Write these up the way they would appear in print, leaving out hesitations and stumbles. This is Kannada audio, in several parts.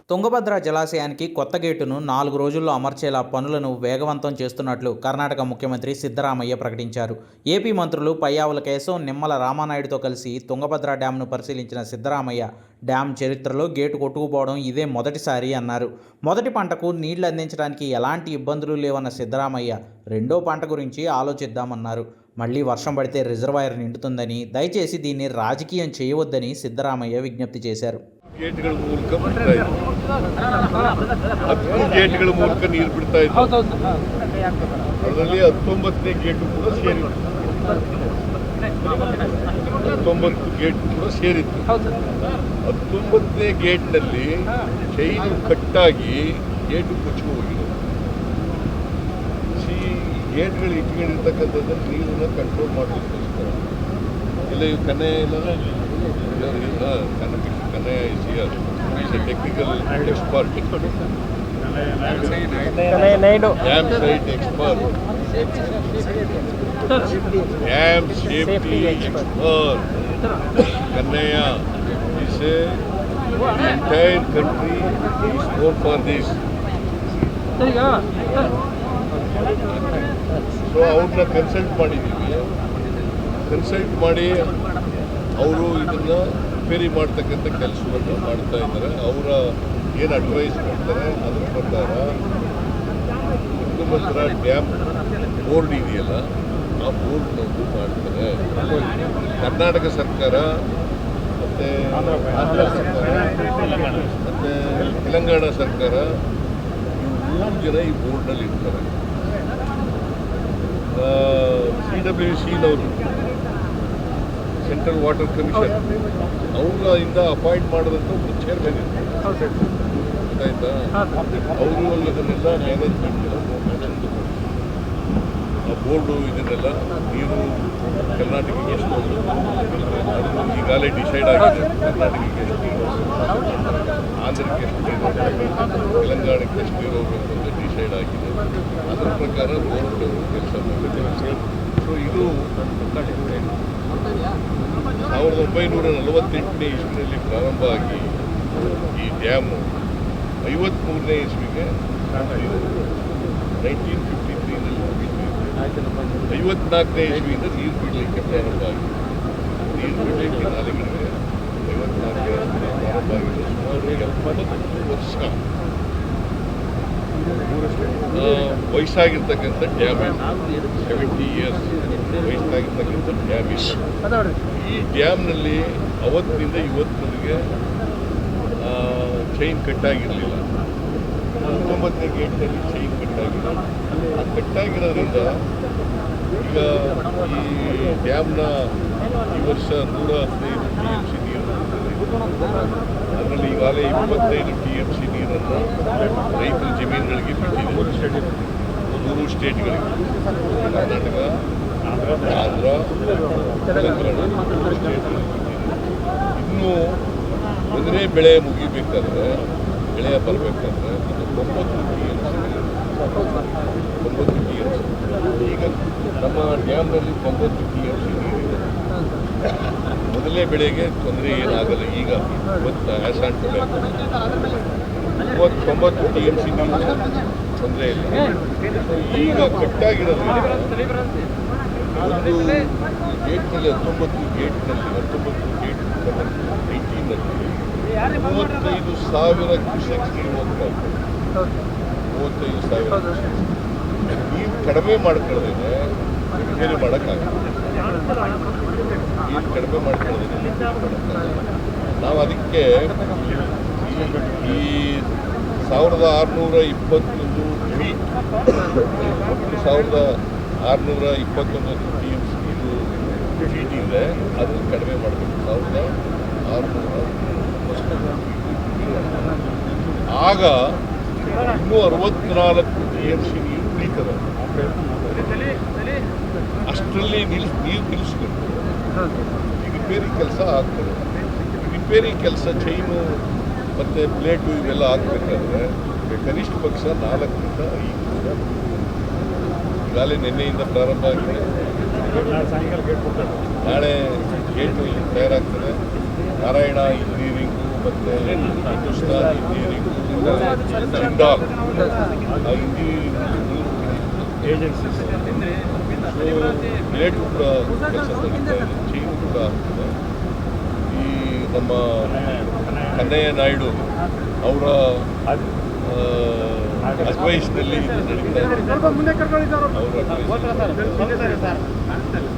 తుంగభద్ర జలాశయానికి కొత్త గేటును 4 రోజుల్లో అమర్చేలా పనులను వేగవంతం చేస్తున్నట్లు కర్ణాటక ముఖ్యమంత్రి సిద్ధరామయ్య ప్రకటించారు. ఏపీ మంత్రులు పయ్యావుల కేశవ్, నిమ్మల రామానాయుడుతో కలిసి తుంగభద్ర డ్యాంను పరిశీలించిన సిద్ధరామయ్య డ్యాం చరిత్రలో గేటు కొట్టుకుపోవడం ఇదే మొదటిసారి అన్నారు. మొదటి పంటకు నీళ్లు అందించడానికి ఎలాంటి ఇబ్బందులు లేవన్న సిద్ధరామయ్య రెండో పంట గురించి ఆలోచిద్దామన్నారు. మళ్లీ వర్షం పడితే రిజర్వాయర్ నిండుతుందని, దయచేసి దీన్ని రాజకీయం చేయవద్దని సిద్ధరామయ్య విజ్ఞప్తి చేశారు. ಗೇಟ್ಗಳ ಮೂಲಕ ಬಿಡ್ತಾ ಇದ್ರು, 10 ಗೇಟ್ಗಳ ಮೂಲಕ ನೀರು ಬಿಡ್ತಾ ಇದ್ರು. ಅದರಲ್ಲಿ 19ನೇ ಗೇಟು ಕೂಡ ಸೇರಿತ್ತು. 19 ಗೇಟ್ ಕೂಡ ಸೇರಿತ್ತು. 19ನೇ ಗೇಟ್ನಲ್ಲಿ ಚೈನು ಕಟ್ಟಾಗಿ ಗೇಟು ಕೊಚ್ಚಿ ಹೋಗಿದೆ. ಗೇಟ್ಗಳು ಇಟ್ಕೊಂಡಿರ್ತಕ್ಕಂಥದ್ದು ನೀರನ್ನ ಕಂಟ್ರೋಲ್ ಮಾಡೋದಕ್ಕೋಸ್ಕರ. ಇಲ್ಲ ಇವು ಕನ್ನೆ ಇಲ್ಲ Kanaya is here. He is a technical expert. Dam site expert. Dam safety expert. Kanaya is a entire country is known for this. So ಅವ್ರನ್ನ ಕನ್ಸಲ್ಟ್ ಮಾಡಿದ್ದೀವಿ. ಕನ್ಸಲ್ಟ್ ಮಾಡಿ ಅವರು ಇದನ್ನು ರಿಪೇರಿ ಮಾಡ್ತಕ್ಕಂಥ ಕೆಲಸವನ್ನು ಮಾಡ್ತಾ ಇದ್ದಾರೆ. ಅವರ ಏನು ಅಡ್ವೈಸ್ ಮಾಡ್ತಾರೆ ಅದರ ಪ್ರಕಾರ ತುಂಗಭದ್ರಾ ಡ್ಯಾಮ್ ಬೋರ್ಡ್ ಇದೆಯಲ್ಲ ಆ ಬೋರ್ಡ್ನವರು ಮಾಡ್ತಾರೆ. ಕರ್ನಾಟಕ ಸರ್ಕಾರ ಮತ್ತು ಆಂಧ್ರ ಸರ್ಕಾರ ಮತ್ತು ತೆಲಂಗಾಣ ಸರ್ಕಾರ ಈ 3 ಜನ ಈ ಬೋರ್ಡ್ನಲ್ಲಿ ಇರ್ತಾರೆ. CWCನವರು ಸೆಂಟ್ರಲ್ ವಾಟರ್ ಕಮಿಷನ್ ಅವರಿಂದ ಅಪಾಯಿಂಟ್ ಮಾಡೋದಂತ ಒಬ್ಬರು ಚೇರ್ಮನ್ ಇರ್ತಾರೆ. ಗೊತ್ತಾಯ್ತಾ? ಅವರು ಇದನ್ನೆಲ್ಲ ಮ್ಯಾನೇಜ್ಮೆಂಟ್ ಆ ಬೋರ್ಡು ಇದನ್ನೆಲ್ಲ ನೀರು ಕರ್ನಾಟಕಕ್ಕೆ ಎಷ್ಟು ಈಗಾಗಲೇ ಡಿಸೈಡ್ ಆಗಿದೆ. ಕರ್ನಾಟಕಕ್ಕೆ ಎಷ್ಟು ನೀರು, ಆಂಧ್ರಕ್ಕೆ ಎಷ್ಟು ನೀರು, ತೆಲಂಗಾಣಕ್ಕೆ ಎಷ್ಟು ನೀರು ಹೋಗಬೇಕು ಅಂತ ಡಿಸೈಡ್ ಆಗಿದೆ. ಅದರ ಪ್ರಕಾರ ಬೋರ್ಡ್ ಕೆಲಸ ಮಾಡುತ್ತೆ. ಸೊ ಇದು 1948ನೇ ಇಸ್ವಿನಲ್ಲಿ ಪ್ರಾರಂಭ ಆಗಿ ಈ ಡ್ಯಾಮು 53ನೇ ಇಸ್ವಿಗೆ 1953ನಲ್ಲಿ ಮುಗಿತು. 54ನೇ ಇಸ್ವಿಯಿಂದ ನೀರು ಬಿಡಲಿಕ್ಕೆ ಪ್ರಾರಂಭ ಆಗಿದೆ. ನೀರು ಬಿಡಲಿಕ್ಕೆ ನಾಲೆಗಳಿಗೆ 54ನೇ ಪ್ರಾರಂಭ ಆಗಿದೆ. ಸುಮಾರು 70 ವರ್ಷ ವಯಸ್ಸಾಗಿರ್ತಕ್ಕಂಥ ಡ್ಯಾಮ್, 70 ಇಯರ್ಸ್ ವಯಸ್ಸಾಗಿರ್ತಕ್ಕಂಥ ಡ್ಯಾಮ್ ಇದೆ. ಈ ಡ್ಯಾಮ್ನಲ್ಲಿ ಅವತ್ತಿನಿಂದ ಇವತ್ತಿನವರೆಗೆ ಚೈನ್ ಕಟ್ಟಾಗಿರಲಿಲ್ಲ. 19ನೇ ಗೇಟ್ನಲ್ಲಿ ಚೈನ್ ಕಟ್ಟಾಗಿಲ್ಲ. ಆ ಕಟ್ಟಾಗಿರೋದ್ರಿಂದ ಈಗ ಈ ಡ್ಯಾಮ್ನ ಈ ವರ್ಷ 115 TMC ನೀರು, ಅದರಲ್ಲಿ ಈಗಾಗಲೇ 25 TMC ನೀರನ್ನು ರೈತರ ಜಮೀನುಗಳಿಗೆ ಬಿಟ್ಟಿದೆ. 3 ಸ್ಟೇಟ್ಗಳಿಗೆ, ಕರ್ನಾಟಕ, ಆಂಧ್ರ, ತೆಲಂಗಾಣ ಸ್ಟೇಟ್ಗಳಿಗೆ. ಇನ್ನೂ ಒಂದನೇ ಬೆಳೆ ಮುಗಿಬೇಕಾದ್ರೆ, ಬೆಳೆ ಬರಬೇಕಾದ್ರೆ ಇದು 90 TMC. ಈಗ ನಮ್ಮ ಡ್ಯಾಮ್ನಲ್ಲಿ 90 TMC ನೀರಿದೆ. ಮೊದಲನೇ ಬೆಳೆಗೆ ತೊಂದರೆ ಏನಾಗಲ್ಲ. ಈಗ ಇವತ್ತು ಆ್ಯಸಾನ್ ಟೊಲೆ 90 TMC ನೀರು ತೊಂದರೆ ಇಲ್ಲ. ಈಗ ಕಟ್ಟಾಗಿರೋದ್ರಿಂದ ಒಂದು ಗೇಟ್ನಲ್ಲಿ 19 ಗೇಟ್ನಲ್ಲಿ 35,000 ಕ್ಯೂಸೆಕ್ಸ್ ನೀರು ಹೋಗ್ತಾ ಇದೆ. 35,000 ನೀರು ಕಡಿಮೆ ಮಾಡ್ಕೊಳ್ಳೋದಿದೆ, ರಿಪೇರಿ ಮಾಡೋಕ್ಕಾಗಲ್ಲ. ನೀರು ಕಡಿಮೆ ಮಾಡ್ಕೊಳ್ಳೋದಿದೆ, ನಾವು ಅದಕ್ಕೆ ಈ 1621 ಫೀಟ್ 1621 TMC ಇದು ಫೀಟ್ ಇದೆ. ಅದನ್ನು ಕಡಿಮೆ ಮಾಡಬೇಕು. 1600 ಆಗ ಇನ್ನೂ 64 TMC ನೀರು ಉಳಿತದೆ. ಅಷ್ಟರಲ್ಲಿ ನೀರು ನಿಲ್ಲಿಸ್ಬೇಕು. ಈ ರಿಪೇರಿ ಕೆಲಸ ಆಗ್ತದೆ. ರಿಪೇರಿ ಕೆಲಸ ಚೈನು ಮತ್ತು ಪ್ಲೇಟು ಇವೆಲ್ಲ ಆಗಬೇಕಾದ್ರೆ ಕನಿಷ್ಠ ಪಕ್ಷ 4ರಿಂದ 5 ವರ್ಷ. ಈಗಾಗಲೇ ನಿನ್ನೆಯಿಂದ ಪ್ರಾರಂಭ ಆಗಿದೆ. ನಾಳೆ ಗೇಟು ತಯಾರಾಗ್ತದೆ. ನಾರಾಯಣ ಇಂಜಿನಿಯರಿಂಗು ಮತ್ತು ಹಿಂದೂಸ್ತಾನ್ ಇಂಜಿನಿಯರಿಂಗ್ ಜಿಂದಾಲ್ ಆ ಇಂಜಿನಿಯರಿಂಗ್ ಏಜೆನ್ಸೀಸ್ ಪ್ಲೇಟ್ ಕೂಡ ಕೆಲಸ ನಡೀತಾ ಇದೆ, ಚೈನ್ ಕೂಡ ಆಗ್ತದೆ. ಈ ನಮ್ಮ ಕನ್ನಯ್ಯ ನಾಯ್ಡು ಅವರ ಅಡ್ವೈಸ್ನಲ್ಲಿ ಇದು ನಡೀತಾ ಇದೆ.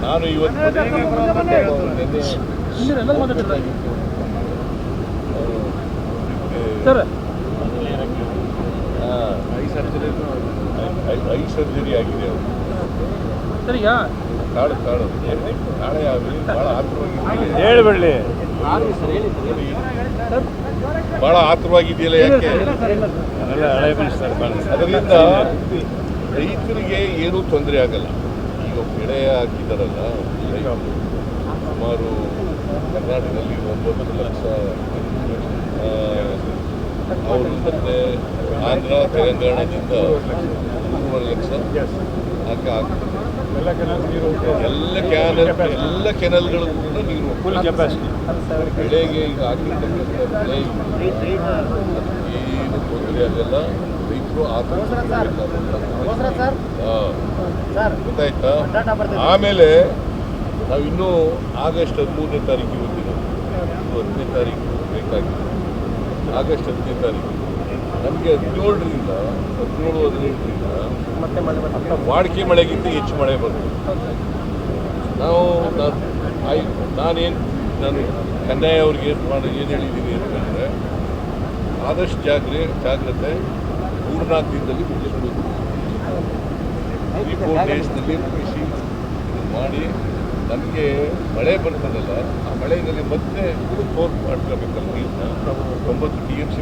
ನಾನು ಇವತ್ತು ಐ ಸರ್ಜರಿ ಆಗಿದೆ ಅವರು. ನಾಳೆ ಆಗಲಿ ಭಾಳ ಆತುರವಾಗಿ ಹೇಳ್ಬಿಡ್ಲಿ, ಭಾಳ ಆತುರವಾಗಿದೆಯಲ್ಲ, ಯಾಕೆ ಅದರಿಂದ ರೈತರಿಗೆ ಏನೂ ತೊಂದರೆ ಆಗಲ್ಲ. ಈಗ ಬೆಳೆ ಹಾಕಿದಾರಲ್ಲ ರೈತರು, ಸುಮಾರು ಕರ್ನಾಟಕದಲ್ಲಿ 9 ಲಕ್ಷ ಅವರು, ಮತ್ತು ಆಂಧ್ರ ತೆಲಂಗಾಣದಿಂದ 3 ಲಕ್ಷ ಹಾಕಿ ಆಗ್ತದೆ. ಎಲ್ಲ ಕೆನಲ್ಗಳು ಕೂಡ ನೀರು ಫುಲ್ ಕೆಪಾಸಿಟಿ ಬೆಳೆಗೆ ಈಗ ಹಾಕಿರ್ತಕ್ಕಂಥ ಬೆಳೆ ಏನು ತೊಂದರೆ ಆಗಲ್ಲ. ರೈತರು ಗೊತ್ತಾಯ್ತಾ. ಆಮೇಲೆ ನಾವು ಇನ್ನೂ ಆಗಸ್ಟ್ 13ನೇ ತಾರೀಕು, ಇವತ್ತಿನ 10ನೇ ತಾರೀಕು ಬೇಕಾಗಿದೆ. ಆಗಸ್ಟ್ 10ನೇ ತಾರೀಕು ನಮಗೆ 17ರಿಂದ 17-18ರಿಂದ ವಾಡಿಕೆ ಮಳೆಗಿಂತ ಹೆಚ್ಚು ಮಳೆ ಬರ್ತದೆ. ನಾನು ಕನ್ನಯ್ಯ ಅವ್ರಿಗೆ ಏನು ಹೇಳಿದ್ದೀನಿ ಅಂತಂದರೆ, ಆದಷ್ಟು ಜಾಗ್ರತೆ 3-4 ದಿನದಲ್ಲಿ ಮುಗಿಸ್ಬೇಕು. 3-4 ಡೇಸ್ನಲ್ಲಿ ಮುಗಿಸಿ ಮಾಡಿ ನಮಗೆ ಮಳೆ ಬರ್ತದಲ್ಲ, ಆ ಮಳೆಯಲ್ಲಿ ಮತ್ತೆ ಫೋರ್ ಮಾಡ್ಕೋಬೇಕಲ್ಲ ನೀರನ್ನ. 9 TMC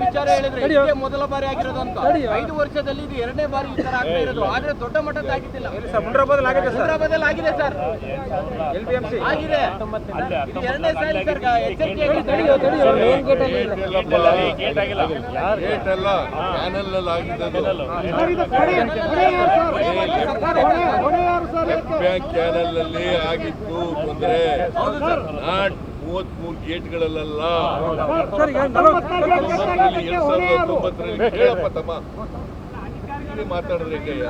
ವಿಚಾರ ಹೇಳಿದ್ರೆ ಮೊದಲ ಬಾರಿ ಆಗಿರೋದು ಅಂತ. 5 ವರ್ಷದಲ್ಲಿ ಇದು 2ನೇ ಬಾರಿ ಈ ತರ ಆಗ್ತಾ ಇರೋದು. ಆದ್ರೆ ದೊಡ್ಡ ಮಟ್ಟದ ಆಗಿದ್ದಿಲ್ಲ. ಮುಂಡ್ರಾಬಾದಲ್ಲಿ ಆಗಿದೆ ಸರ್, ಆಗಿದೆ. ಇದು 2ನೇ ಸಾರಿ ಸರ್. ಕ್ಯಾನಲ್ನಲ್ಲಿ ಆಗಿತ್ತು ತೊಂದರೆ. 33 ಗೇಟ್ಗಳಲ್ಲ, 2009ರಲ್ಲಿ ಕೇಳಪ್ಪ ತಮ್ಮ, ಮಾತಾಡಿದ್ರೆ ಹೆಂಗಯ್ಯ.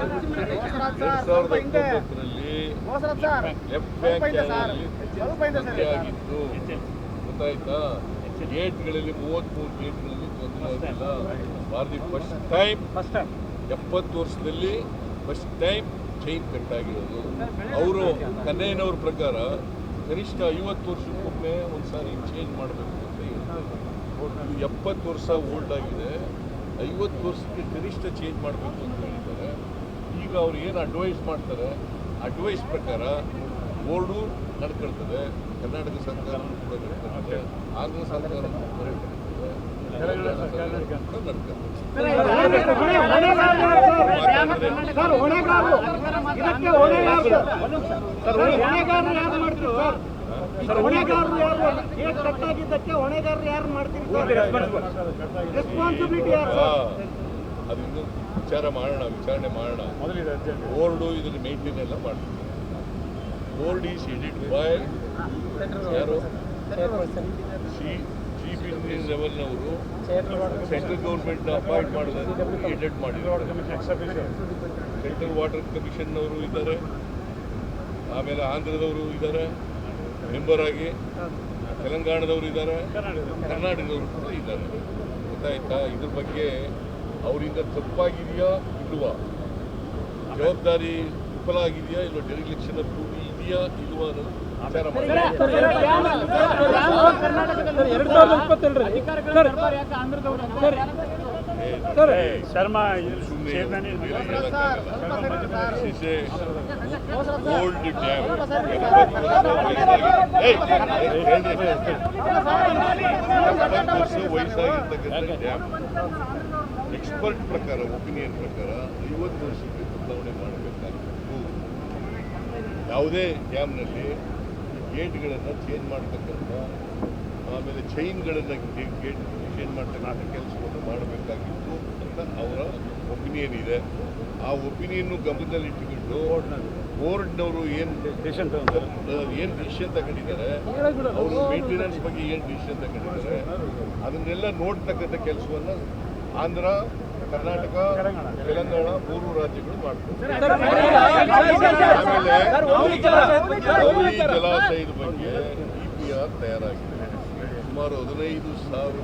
2009ರಲ್ಲಿ ಲೆಫ್ಟ್ ಬ್ಯಾಂಕ್ ಕ್ಯಾನಲ್ನಲ್ಲಿ ತೊಂದರೆ ಆಗಿತ್ತು, ಗೊತ್ತಾಯ್ತಾ. ಗೇಟ್ಗಳಲ್ಲಿ 33 ಗೇಟ್ಗಳಲ್ಲಿ ತೊಂದರೆ ಆಗಿಲ್ಲ. ಫಾರ್ ದಿ ಫಸ್ಟ್ ಟೈಮ್ 70 ವರ್ಷದಲ್ಲಿ ಫಸ್ಟ್ ಟೈಮ್ ಚೈನ್ ಕಟ್ಟಾಗಿರೋದು. ಅವರು ಕನ್ನಯ್ಯನವ್ರ ಪ್ರಕಾರ ಕನಿಷ್ಠ 50 ವರ್ಷಕ್ಕೊಮ್ಮೆ ಒಂದ್ಸಾರಿ ಚೇಂಜ್ ಮಾಡಬೇಕು ಅಂತ ಹೇಳ್ತಾರೆ. ಇದು 70 ವರ್ಷ ಓಲ್ಡ್ ಆಗಿದೆ, 50 ವರ್ಷಕ್ಕೆ ಕನಿಷ್ಠ ಚೇಂಜ್ ಮಾಡಬೇಕು ಅಂತ ಹೇಳಿದ್ದಾರೆ. ಈಗ ಅವ್ರು ಏನು ಅಡ್ವೈಸ್ ಮಾಡ್ತಾರೆ, ಅಡ್ವೈಸ್ ಪ್ರಕಾರ ಬೋರ್ಡು ನಡ್ಕೊಳ್ತದೆ, ಕರ್ನಾಟಕ ಸರ್ಕಾರ ಕೂಡ ನಡ್ಕೊಳ್ತದೆ, ಆಂಧ್ರ ಸರ್ಕಾರ ಕೂಡ ನಡ್ಕೊಳ್ತದೆ, ತೆಲಂಗಾಣ ಸರ್ಕಾರ ಕೂಡ ನಡ್ಕೊಳ್ತದೆ. ಅದನ್ನು ವಿಚಾರಣೆ ಮಾಡೋಣ. ಬೋರ್ಡು ಇದನ್ನು ಮೇಂಟೈನ್ ಎಲ್ಲ ಮಾಡ್ತೀವಿ. ಬೋರ್ಡ್ ಈಸ್ ಹೆಡೆಡ್ ಬೈ ಯಾರು, ಚೀಫ್ ಇಂಜಿನಿಯರ್ ಲೆವೆಲ್ನವರು ಸೆಂಟ್ರಲ್ ಗೌರ್ಮೆಂಟ್ ಅಪಾಯಿಂಟ್ ಮಾಡಿದ್ರೆ ಹೆಡೆಡ್ ಮಾಡಿದ್ದಾರೆ. ಸೆಂಟ್ರಲ್ ವಾಟರ್ ಕಮಿಷನ್ನವರು ಇದ್ದಾರೆ, ಆಮೇಲೆ ಆಂಧ್ರದವರು ಇದ್ದಾರೆ ಮೆಂಬರ್ ಆಗಿ, ತೆಲಂಗಾಣದವರು ಇದ್ದಾರೆ, ಕರ್ನಾಟಕದವರು ಕೂಡ ಇದ್ದಾರೆ. ಗೊತ್ತಾಯ್ತಾ. ಇದ್ರ ಬಗ್ಗೆ ಅವರಿಂದ ತಪ್ಪಾಗಿದೆಯಾ ಇಲ್ವಾ, ಜವಾಬ್ದಾರಿ ವಿಫಲ ಆಗಿದೆಯಾ ಇಲ್ವಾ, ಡೆರಿಲಿಕ್ಷನ್ ಆಫ್ ಡ್ಯೂಟಿ ಇದೆಯಾ ಇಲ್ವಾ ಅನ್ನೋದು ವಿಚಾರ ಮಾಡಿ. ಶರ್ಮಾ ಓಲ್ಡ್ ಡ್ಯಾಮ್, ವಯಸ್ಸಾಗಿರ್ತಕ್ಕಂಥ ಡ್ಯಾಮ್. ಎಕ್ಸ್ಪರ್ಟ್ ಪ್ರಕಾರ, ಒಪಿನಿಯನ್ ಪ್ರಕಾರ 50 ವರ್ಷಕ್ಕೆ ಬದಲಾವಣೆ ಮಾಡಬೇಕಾಗಿತ್ತು. ಯಾವುದೇ ಡ್ಯಾಮ್ನಲ್ಲಿ ಗೇಟ್ಗಳನ್ನು ಚೇಂಜ್ ಮಾಡ್ತಕ್ಕಂಥ ಆಮೇಲೆ ಚೈನ್ಗಳನ್ನು ಗೇಟ್ ಚೇಂಜ್ ಮಾಡ್ತಕ್ಕಂಥ ಕೆಲಸವನ್ನು ಮಾಡಬೇಕಾಗಿತ್ತು ಅಂತ ಅವರ ಒಪಿನಿಯನ್ ಇದೆ. ಆ ಒಪಿನಿಯನ್ನು ಗಮನದಲ್ಲಿಟ್ಟುಕೊಂಡು ಬೋರ್ಡ್ನವರು ಏನು ಡಿಸಿಷನ್ ತಗೊಂಡಿದ್ದಾರೆ, ಅವರು ಮೇಂಟೆನೆನ್ಸ್ ಬಗ್ಗೆ ಏನು ಡಿಸಿಷನ್ ತಗೊಂಡಿದ್ದಾರೆ ಅದನ್ನೆಲ್ಲ ನೋಡ್ತಕ್ಕಂಥ ಕೆಲಸವನ್ನು ಆಂಧ್ರ, ಕರ್ನಾಟಕ, ತೆಲಂಗಾಣ 3 ರಾಜ್ಯಗಳು ಮಾಡ್ತಾರೆ. ಆಮೇಲೆ ಗೌರಿ ಜಲಾಶಯದ ಬಗ್ಗೆ EPR ತಯಾರಾಗಿದೆ. ಸುಮಾರು 15,000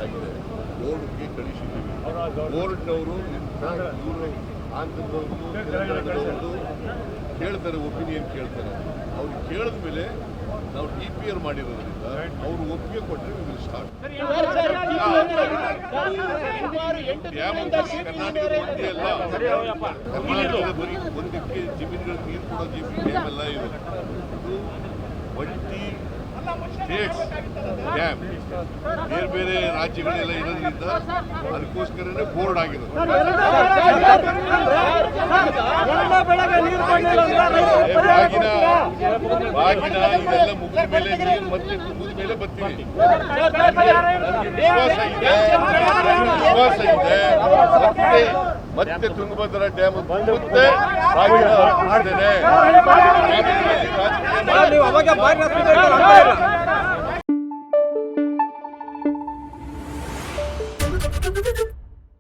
ಆಗಿದೆ. ಬೋರ್ಡ್ಗೆ ಕಳಿಸಿದ್ದೀವಿ. ಬೋರ್ಡ್ನವರು ಇವರು ಆಂಧ್ರದವ್ರದ್ದು, ತೆಲಂಗಾಣದವ್ರದ್ದು ಕೇಳ್ತಾರೆ, ಒಪಿನಿಯನ್ ಕೇಳ್ತಾರೆ. ಅವ್ರು ಕೇಳಿದ ಮೇಲೆ ನಾವು EPR ಮಾಡಿರೋದ್ರಿಂದ ಅವರು ಒಪ್ಪಿಗೆ ಕೊಟ್ಟರೆ ವಿಲ್ ಸ್ಟಾರ್ಟ್. ಕರ್ನಾಟಕ ಒಂದೇ ಅಲ್ಲ, ಕರ್ನಾಟಕದ ಬರೀ ಒಂದಕ್ಕೆ ಜಮೀನುಗಳಿಗೆ ನೀರು ಕೊಡೋ ಡ್ಯಾಮ್ ಎಲ್ಲ ಇರೋದು. ಇದು 20 ಸ್ಟೇಟ್ಸ್ ಡ್ಯಾಮ್ ಬೇರೆ ಬೇರೆ ರಾಜ್ಯಗಳೆಲ್ಲ ಇರೋದ್ರಿಂದ ಅದಕ್ಕೋಸ್ಕರನೇ ಬೋರ್ಡ್ ಆಗಿರೋದು. ಬಾಗಿನ ಇದೆಲ್ಲ ಮುಗಿದ ಮೇಲೆ ನೀರು ಮತ್ತೆ ಮುಗಿದ ಮೇಲೆ ಬರ್ತೀವಿ. ವಿಶ್ವಾಸ ಇದೆ ಮತ್ತೆ ತುಂಗಭದ್ರಾ ಡ್ಯಾಮ್ ಮತ್ತೆ ಬಾಗಿನ